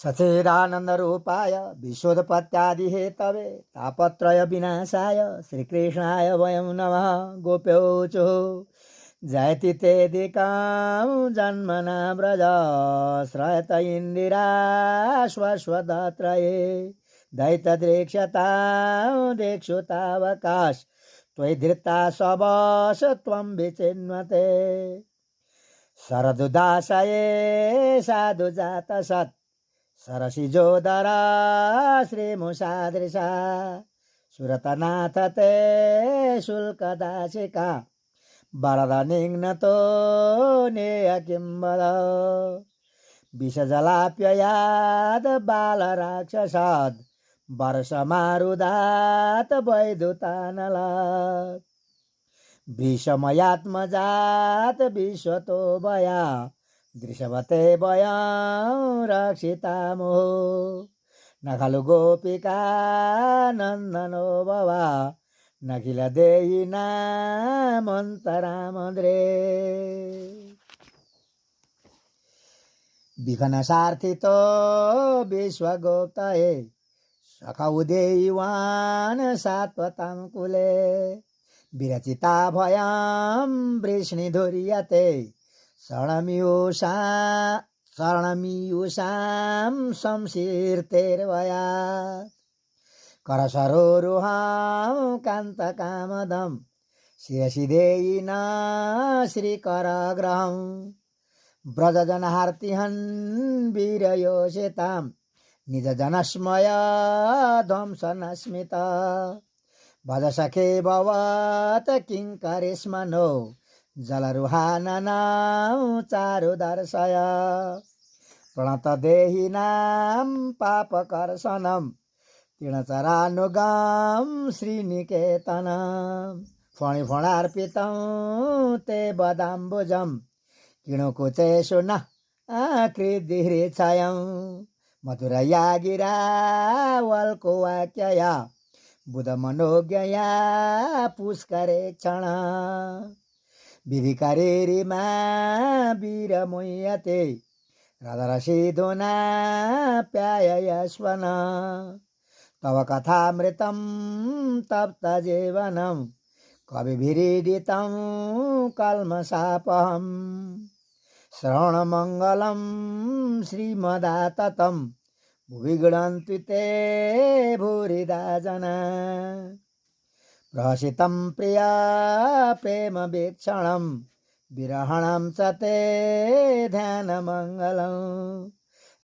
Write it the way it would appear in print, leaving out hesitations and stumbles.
सच्चिदानन्दरूपाय विश्वोत्पत्त्यादिहेतवे तापत्रय विनाशाय श्रीकृष्णाय वयं नमः। गोप्योऽचुः जयति तेदिकां जन्मना व्रज श्रयत इन्दिरा स्वस्वदात्रये दैतदृक्षतां दीक्षुतावकाश त्वयि धृता स्ववश त्वं विचिन्वते शरदुदाशये साधुजात सत् सरसिजोदरा श्रीमुषादृशा सुरतनाथ ते शुल्कदासिका वरदनिघ्नतो नेय किं वद विषजलाप्ययाद बालराक्षसाद् वर्षमारुदात् वैदुतानलात् भीषमयात्मजात विश्वतो वया दृशवते वयं रक्षितामो न खलु गोपिका नन्दनो भवा नखिल देयिनामन्तरामद्रे विघ्नसार्थितो विश्वगोप्तये सखौ देवान् सात्वतां कुले विरचिता भयं वृष्णिधुर्यते शरणमीयुषां संशीर्तेर्वया करसरोरुहां कान्तकामदं शिरसि देयिना श्रीकरग्रहं व्रजजनहार्तिहन् वीरयोषितां निजजनस्मय ध्वंसनस्मिता भज सखे भवत किङ्करिष्मनो जलरुहाननां चारुदर्शय प्रणत देहिनां पापकर्षणं तीर्णचरानुगां श्रीनिकेतनं फणिफणार्पितं ते बदाम्बुजं किणुकुचेषु न कृद्धिहृच्छयं मधुरया गिरा वल्कुवाक्यया बुधमनोज्ञया पुष्करे क्षण विधिकरेरिमा वीरमुह्यते राधरसीधुना प्याययस्वन तव कथामृतं तप्तजीवनं कविभिरीडितं कल्मषापहं श्रवणमङ्गलं श्रीमदाततं भुवि गृह्णन्ति ते भूरिदा जना प्रहसितं प्रिया प्रेमवीक्षणं विरहणं च ते ध्यानमङ्गलम्।